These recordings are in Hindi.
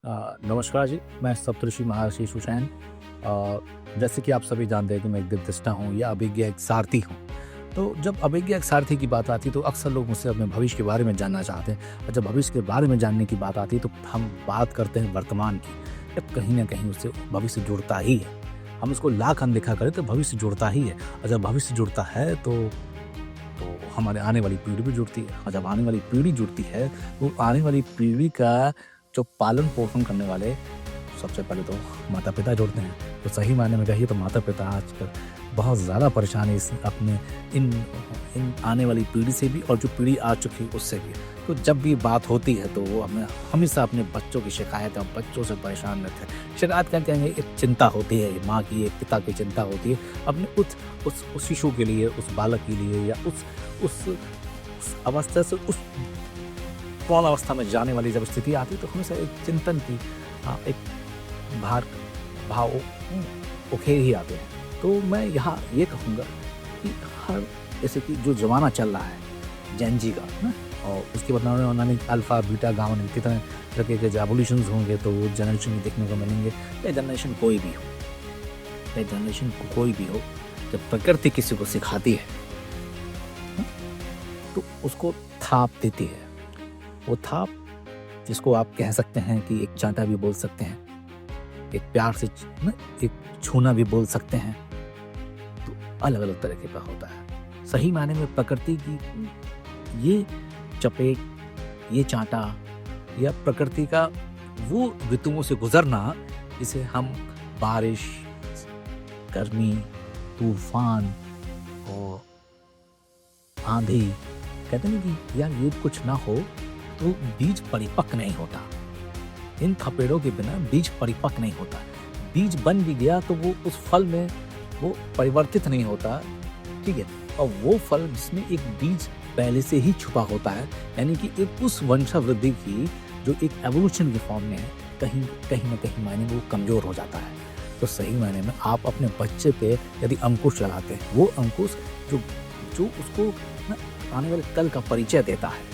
नमस्कार जी, मैं सप्तऋषि महर्षि सुषैन। जैसे कि आप सभी जानते हैं कि मैं एक दिव्यदृष्टा हूँ या अभिज्ञ एक सारथी हूँ। तो जब अभिज्ञ एक सारथी की बात आती है तो अक्सर लोग मुझसे अपने भविष्य के बारे में जानना चाहते हैं, और जब भविष्य के बारे में जानने की बात आती है तो हम बात करते हैं वर्तमान की। जब कहीं न कहीं उससे भविष्य जुड़ता ही है। हम उसको लाख अनदेखा करें तो भविष्य जुड़ता ही है, और जब भविष्य जुड़ता है तो हमारे आने वाली पीढ़ी भी जुड़ती है, और जब आने वाली पीढ़ी जुड़ती है तो आने वाली पीढ़ी का जो पालन पोषण करने वाले सबसे पहले तो माता पिता जुड़ते हैं। तो सही मायने में कहिए तो माता पिता आजकल बहुत ज़्यादा परेशान है इस अपने इन इन आने वाली पीढ़ी से भी, और जो पीढ़ी आ चुकी है उससे भी। तो जब भी बात होती है तो वो हमें हमेशा अपने बच्चों की शिकायत और बच्चों से परेशान रहते हैं। शिकायत क्या कहेंगे, एक चिंता होती है, माँ की एक पिता की चिंता होती है अपने उस शिशु के लिए, उस बालक के लिए, या उस अवस्था से उस प्रौढ़ अवस्था में जाने वाली जब स्थिति आती है तो हमेशा एक चिंतन की एक भार भाव उखेर ही आते हैं। तो मैं यहाँ ये कहूँगा कि हर जैसे कि जो ज़माना चल रहा है जेन जी का ना, और उसके बाद उन्होंने अल्फ़ा बीटा गामा कितने तरह के जो एवोल्यूशंस होंगे तो वो जनरेशन में देखने को मिलेंगे। या जनरेशन कोई भी हो, या जनरेशन कोई भी हो, जब प्रकृति किसी को सिखाती है तो उसको थाप देती है। वो थाप जिसको आप कह सकते हैं कि एक चांटा भी बोल सकते हैं, एक प्यार से एक छूना भी बोल सकते हैं, तो अलग अलग तरीके का होता है। सही मायने में प्रकृति की ये चपेट, ये चांटा, या प्रकृति का वो ऋतुओं से गुजरना जिसे हम बारिश, गर्मी, तूफान और आंधी कहते हैं कि यार ये कुछ ना हो तो बीज परिपक्व नहीं होता। इन थपेड़ों के बिना बीज परिपक्व नहीं होता। बीज बन भी गया तो वो उस फल में वो परिवर्तित नहीं होता, ठीक है। और वो फल जिसमें एक बीज पहले से ही छुपा होता है, यानी कि एक उस वंशावृद्धि की जो एक एवोल्यूशन के फॉर्म में है, कहीं न कहीं मायने वो कमजोर हो जाता है। तो सही मायने में आप अपने बच्चे पे यदि अंकुश चलाते हैं, वो अंकुश जो उसको आने वाले कल का परिचय देता है।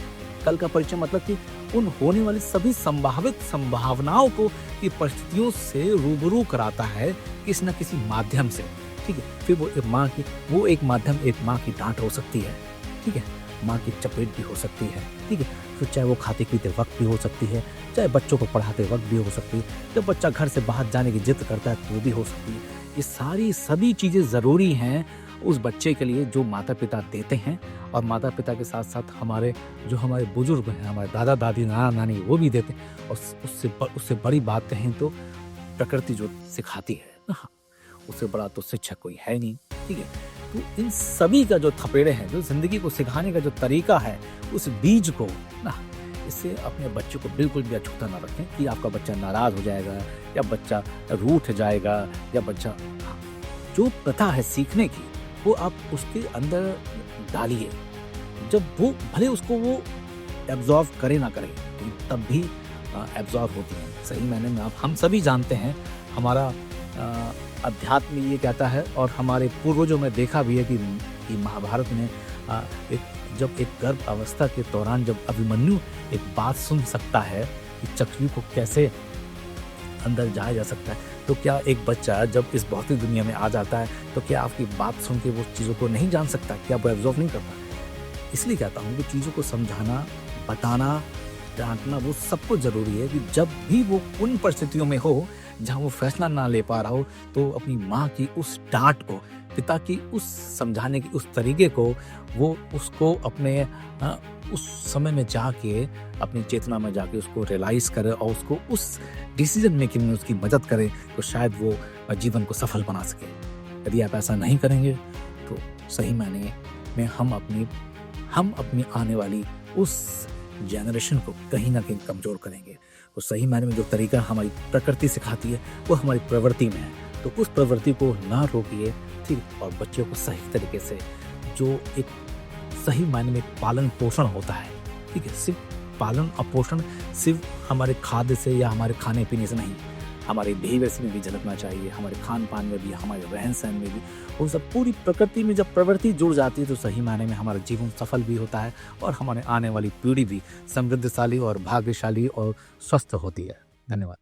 कल का परिचय मतलब कि उन होने वाली सभी संभावित संभावनाओं को की परिस्थितियों से रूबरू कराता है किसी न किसी माध्यम से, ठीक है। फिर वो एक माध्यम एक माँ की डांट हो सकती है, ठीक है, माँ की चपेट भी हो सकती है, ठीक है। फिर चाहे वो खाते पीते वक्त भी हो सकती है, चाहे बच्चों को पढ़ाते वक्त भी हो सकती है, जब बच्चा घर से बाहर जाने की जिद करता है तो भी हो सकती है। ये सभी चीज़ें ज़रूरी हैं उस बच्चे के लिए जो माता पिता देते हैं, और माता पिता के साथ साथ हमारे बुजुर्ग हैं, हमारे दादा दादी नाना नानी, वो भी देते हैं। और उससे बड़ी बात कहें तो प्रकृति जो सिखाती है ना, उससे बड़ा तो शिक्षक कोई है नहीं, ठीक है। तो इन सभी का जो थपेड़े हैं, जो जिंदगी को सिखाने का जो तरीका है, उस बीज को ना, इससे अपने बच्चे को बिल्कुल भी अछूता ना रखें कि आपका बच्चा नाराज हो जाएगा या बच्चा रूठ जाएगा, या बच्चा जो प्रथा है सीखने की वो आप उसके अंदर डालिए। जब वो भले उसको वो एब्जॉर्व करे ना करे, तब भी एब्जॉर्व होती हैं। सही मायने में हम सभी जानते हैं, हमारा अध्यात्म ये कहता है, और हमारे पूर्वजों में देखा भी है कि महाभारत में जब एक गर्भ अवस्था के दौरान जब अभिमन्यु एक बात सुन सकता है कि चक्रव्यूह को कैसे अंदर जाया जा सकता है, तो क्या एक बच्चा जब इस भौतिक दुनिया में आ जाता है तो क्या आपकी बात सुन के वो चीज़ों को नहीं जान सकता, क्या वो एब्जॉर्व नहीं करता? इसलिए कहता हूँ कि चीज़ों को समझाना, बताना, डांटना वो सबको ज़रूरी है कि जब भी वो उन परिस्थितियों में हो जहाँ वो फैसला ना ले पा रहा हो, तो अपनी माँ की उस डांट को, पिता की उस समझाने की उस तरीके को वो उसको अपने उस समय में जाके अपनी चेतना में जाके उसको रियलाइज़ करे और उसको उस डिसीजन मेकिंग में उसकी मदद करे, तो शायद वो जीवन को सफल बना सके। यदि आप ऐसा नहीं करेंगे तो सही मायने में हम अपनी आने वाली उस जनरेशन को कहीं ना कहीं कमज़ोर करेंगे। तो सही मायने में जो तरीका हमारी प्रकृति सिखाती है वो हमारी प्रवृत्ति में है, तो उस प्रवृत्ति को ना रोकिए, ठीक, और बच्चों को सही तरीके से जो एक सही मायने में पालन पोषण होता है, ठीक है। सिर्फ पालन और पोषण सिर्फ हमारे खाद्य से या हमारे खाने पीने से नहीं, हमारे बिहेवियर्स में भी झलकना चाहिए, हमारे खान पान में भी, हमारे रहन सहन में भी। वो सब पूरी प्रकृति में जब प्रवृत्ति जुड़ जाती है तो सही मायने में हमारा जीवन सफल भी होता है, और हमारे आने वाली पीढ़ी भी समृद्धशाली और भाग्यशाली और स्वस्थ होती है। धन्यवाद।